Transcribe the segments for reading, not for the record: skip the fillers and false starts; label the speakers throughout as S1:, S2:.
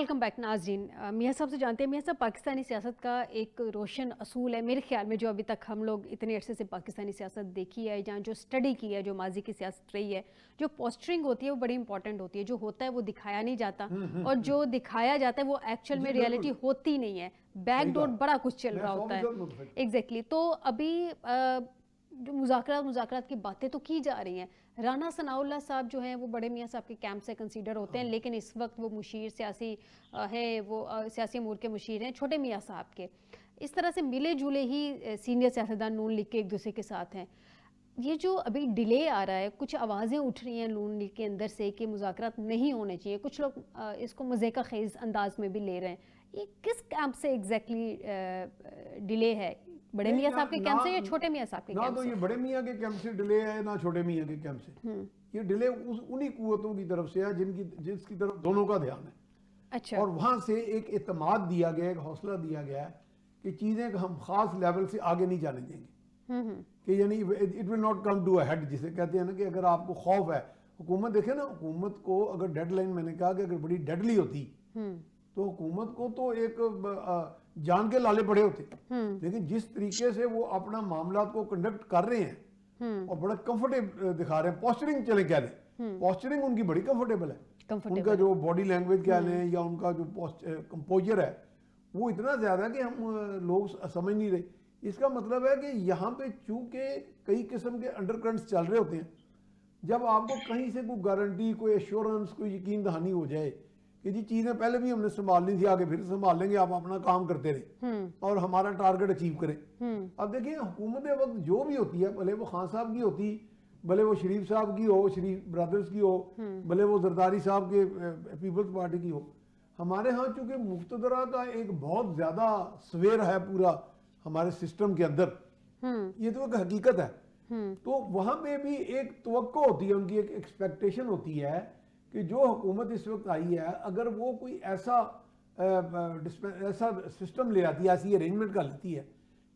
S1: Welcome back नाज़रीन। मियाँ साहब से जानते हैं, मियाँ साहब पाकिस्तानी सियासत का एक रोशन असूल है मेरे ख्याल में, जो अभी तक हम लोग इतने अरसे से पाकिस्तानी सियासत देखी है या जो स्टडी की है, जो माजी की सियासत रही है, जो पोस्टरिंग होती है वो बड़ी इंपॉर्टेंट होती है। जो होता है वो दिखाया नहीं जाता और जो दिखाया जाता है वो एक्चुअल में रियलिटी होती नहीं है, बैकडोर बड़ा कुछ चल रहा होता है। एग्जैक्टली। तो अभी जो मुज़ाकरात की बातें तो की जा रही हैं, राना सनाउल्लाह साहब जो हैं वो बड़े मियाँ साहब के कैंप से कंसीडर होते हैं, लेकिन इस वक्त वो मुशीर सियासी हैं, वो सियासी अमूर के मुशीर हैं छोटे मियाँ साहब के। इस तरह से मिले जुले ही सीनियर सियासतदान नून लीग के एक दूसरे के साथ हैं। ये जो अभी डिले आ रहा है, कुछ आवाज़ें उठ रही हैं नून लीग के अंदर से कि मुज़ाकरात नहीं होने चाहिए, कुछ लोग इसको मज़े का खेज अंदाज में भी ले रहे हैं। ये किस कैंप से एग्जैक्टली डिले है? बड़े मियाँ साहब के कैंप से या छोटे मियाँ साहब के कैंप से?
S2: ना तो ये बड़े मियाँ के कैंप से डिले है, ना छोटे मियाँ के कैंप से। ये डिले उन्हीं कुव्वतों की तरफ से है जिसकी तरफ दोनों का ध्यान है।
S1: अच्छा।
S2: और वहाँ से एक इत्मीनान दिया गया, एक हौसला दिया गया है कि चीज़ें हम खास लेवल से आगे नहीं जाने देंगे, कि यानी it will not come to a head, जिसे कहते हैं ना कि अगर आपको खौफ है, हुकूमत देखे ना, हुकूमत को अगर डेडलाइन, मैंने कहा कि अगर बड़ी डेडली होती तो हुकूमत को तो एक जान के लाले पड़े होते, लेकिन जिस तरीके से वो अपना मामला को कंडक्ट कर रहे हैं और बड़ा कंफर्टेबल दिखा रहे हैं, पोस्चरिंग चले कह लें, पोस्चरिंग उनकी बड़ी कंफर्टेबल है, उनका जो बॉडी लैंग्वेज कह लें या उनका जो कंपोजर है वो इतना ज़्यादा कि हम लोग समझ नहीं रहे। इसका मतलब है कि यहाँ पे चूंकि कई किस्म के अंडरकरंट्स चल रहे होते हैं, जब आपको कहीं से कोई गारंटी, कोई एश्योरेंस, कोई यकीन दहानी हो जाए कि जी चीज़ें पहले भी हमने संभाल ली थी, आगे फिर संभाल लेंगे, आप अपना काम करते रहे और हमारा टारगेट अचीव करें। अब देखिए हुकूमत वक्त जो भी होती है, भले वो खान साहब की होती, भले वो शरीफ साहब की हो, शरीफ ब्रदर्स की हो, भले वो जरदारी साहब के पीपल्स पार्टी की हो, हमारे यहाँ चूँकि मुक्तदरा का एक बहुत ज़्यादा स्वेर है पूरा हमारे सिस्टम के अंदर, ये तो एक हकीकत है। तो वहाँ पे भी एक तवक्को होती है, उनकी एक एक्सपेक्टेशन होती है कि जो हुकूमत इस वक्त आई है, अगर वो कोई ऐसा सिस्टम ले आती है, ऐसी अरेंजमेंट कर लेती है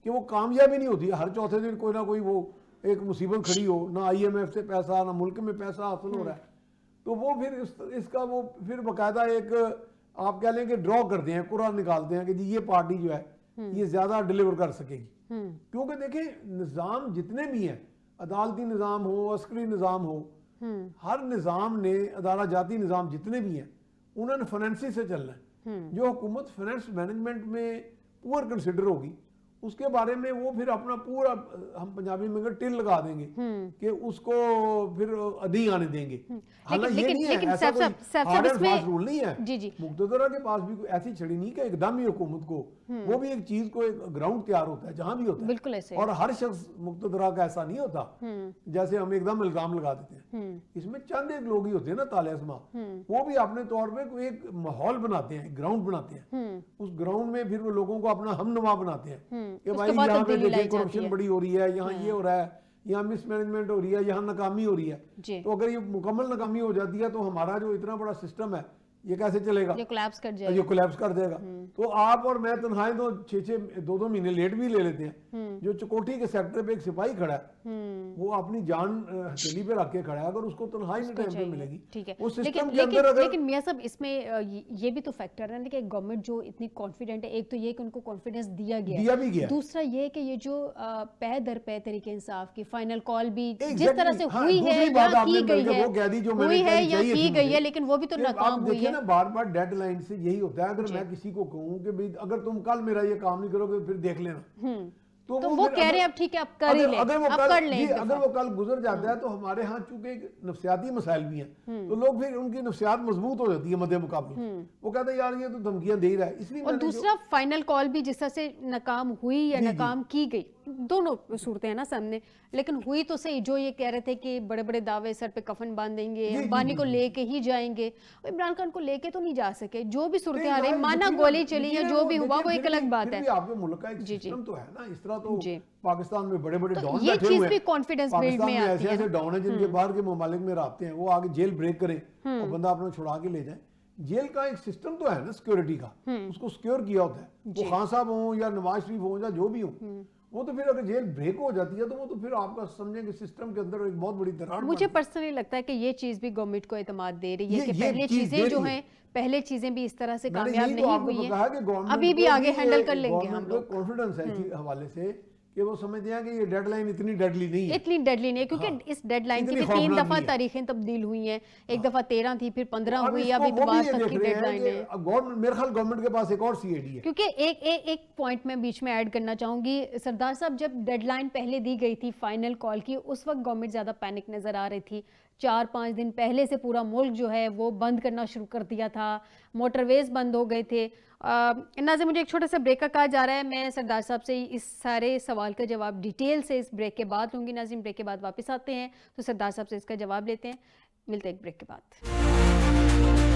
S2: कि वो कामयाब ही नहीं होती है, हर चौथे दिन कोई ना कोई वो एक मुसीबत खड़ी हो, ना IMF से पैसा, ना मुल्क में पैसा हासिल हो रहा है, तो वो फिर इसका वो फिर बाकायदा एक आप कह लें कि ड्रॉ करते हैं, कुरान निकालते हैं कि जी ये पार्टी जो है ये ज़्यादा डिलीवर कर सकेगी। क्योंकि देखिए निज़ाम जितने भी हैं, अदालती निज़ाम हो, अस्करी निज़ाम हो, हर निज़ाम ने, अदालत जाती निज़ाम जितने भी हैं, उन्होंने फाइनेंसिंग से चलना है। जो हुकूमत फाइनेंस मैनेजमेंट में पुअर कंसिडर होगी, उसके बारे में वो फिर अपना पूरा, हम पंजाबी में टिल लगा देंगे कि उसको फिर अधी आने देंगे। हालांकि ये नहीं है, ऐसा कोई हार्ड एंड फास्ट रूल नहीं है। मुक्तदरा के पास भी कोई ऐसी छड़ी नहीं कि एकदम ही हुकूमत को, वो भी एक चीज को एक ग्राउंड तैयार होता है जहां भी होता है, बिल्कुल ऐसे। और हर शख्स मुक्तदरा का ऐसा नहीं होता जैसे हम एकदम इल्जाम लगा देते हैं। इसमें चंद एक लोग ही होते हैं ना ताले आज़मा, वो भी अपने तौर पे कोई एक माहौल बनाते हैं, ग्राउंड बनाते हैं, उस ग्राउंड में फिर वो लोगों को अपना हमनुमा बनाते हैं कि भाई यहाँ पे देखिए करप्शन बड़ी हो रही है, यहाँ ये हो रहा है, यहाँ मिसमैनेजमेंट हो रही है, यहाँ नाकामी हो रही है। तो अगर ये मुकम्मल नाकामी हो जाती है तो हमारा जो इतना बड़ा सिस्टम है ये कैसे चलेगा, ये कोलैप्स कर जाएगा। तो आप और मैं तन्हाई तो 6-2 महीने लेट भी ले लेते हैं। जो चकोठी के सेक्टर पे एक सिपाही खड़ा है, वो अपनी जान हथेली पे रख के खड़ा है, अगर उसको तन्हाई में टाइम पे मिलेगी,
S1: ठीक है।
S2: उस सिस्टम के अंदर अगर,
S1: लेकिन मियां साहब इसमें ये भी तो फैक्टर है ना कि गवर्नमेंट जो इतनी कॉन्फिडेंट है, एक तो ये कि उनको कॉन्फिडेंस दिया गया, दूसरा ये कि ये जो पै दर पै तरीके इंसाफ की फाइनल कॉल भी जिस तरह से हुई है या की गई है, लेकिन वो भी तो नाकाम हुई है।
S2: बार बार डेडलाइन से यही होता है, अगर मैं किसी को कहूं कि भाई अगर तुम कल मेरा ये काम नहीं करोगे फिर देख लेना,
S1: तो वो कह रहे हैं अब ठीक है, अब कर ही ले,
S2: अगर वो कल गुजर जाता है तो हमारे यहाँ चूंकि नफ्सियाती मसाइल भी हैं, तो लोग फिर उनकी नफ्सियात मजबूत हो जाती है मध्य मुकाबले, वो कहते हैं यार ये तो धमकियां दे ही रहा है। इसलिए
S1: और दूसरा फाइनल कॉल भी जिस तरह से नाकाम हुई या नाकाम की गई, दोनों सूरतें हैं ना सामने, लेकिन हुई तो सही। जो ये कह रहे थे कि बड़े बड़े दावे, सर पे कफन बांध देंगे, अंबानी को लेके ही जाएंगे, इमरान खान को लेके तो नहीं जा सके। जो भी सूरतें आ रही, माना गोली चली या जो भी हुआ, वो एक अलग बात है।
S2: आपके मुल्क का एक सिस्टम तो है ना, इस तरह तो पाकिस्तान में बड़े बड़े डॉन
S1: बैठे हुए हैं, कॉन्फिडेंस बिल्ड में आती है।
S2: ऐसे डॉन है जिनके बाहर के ममालिक में रहते हैं, वो आगे जेल ब्रेक करें और बंदा अपना छुड़ा के ले जाए। जेल का एक सिस्टम तो है ना सिक्योरिटी का, उसको सिक्योर किया होता है। वो खान साहब हो या नवाज शरीफ हो या जो भी हो, وہ تو پھر اگر جیل بریک ہو جاتی ہے تو وہ تو پھر آپ کا سمجھیں کہ سسٹم کے اندر ایک بہت بڑی دراڑ
S1: مجھے پرسنلی لگتا ہے کہ یہ چیز بھی گورنمنٹ کو اعتماد دے رہی ہے کہ
S2: یہ
S1: پہلے
S2: چیز
S1: چیزیں
S2: دے
S1: جو
S2: رہی ہے۔
S1: ہیں پہلے چیزیں بھی اس طرح سے
S2: میں نے
S1: کامیاب
S2: یہی تو
S1: نہیں
S2: آپ کو
S1: ہوئی
S2: کہا کہ
S1: ہیں،
S2: گورنمنٹ
S1: ابھی بھی
S2: کو
S1: آگے ہینڈل کر لیں گے ہم
S2: گورنمنٹ
S1: لوگ۔
S2: کو کانفیڈنس ہے اسی حوالے سے کہ وہ سمجھتے ہیں کہ یہ ڈیڈ لائن اتنی ڈیڈلی نہیں ہے،
S1: اتنی ڈیڈلی نہیں ہے
S2: ہاں،
S1: کیونکہ اس ڈیڈ لائن کی
S2: اتنی
S1: بھی 3
S2: خوفناک
S1: دفعہ
S2: نہیں ہے۔
S1: تاریخیں تبدیل ہوئی ہیں، ایک دفعہ 13 تھی، پھر 15
S2: اب اس
S1: ہوئی، اب
S2: کو وہ بھی
S1: اتوار
S2: یہ
S1: تک
S2: دیکھ
S1: کی
S2: رہے
S1: ڈیڈ
S2: ہیں
S1: لائن
S2: کہ
S1: ہے۔
S2: گورنمنٹ، میرے خیال گورنمنٹ کے پاس ایک اور سی اے ڈی ہے۔
S1: کیونکہ ایک پوائنٹ میں بیچ میں ایڈ کرنا چاہوں گی، سردار صاحب جب ڈیڈ لائن پہلے دی گئی تھی فائنل کال کی، اس وقت گورنمنٹ زیادہ پینک نظر آ رہی تھی، 4-5 دن پہلے سے پورا ملک جو ہے وہ بند کرنا شروع کر دیا تھا، موٹر ویز بند ہو گئے تھے۔ ناظرین مجھے ایک چھوٹا سا بریک کا کہا جا رہا ہے، میں سردار صاحب سے اس سارے سوال کا جواب ڈیٹیل سے اس بریک کے بعد لوں گی۔ ناظرین بریک کے بعد واپس آتے ہیں تو سردار صاحب سے اس کا جواب لیتے ہیں، ملتے ہیں ایک بریک کے بعد۔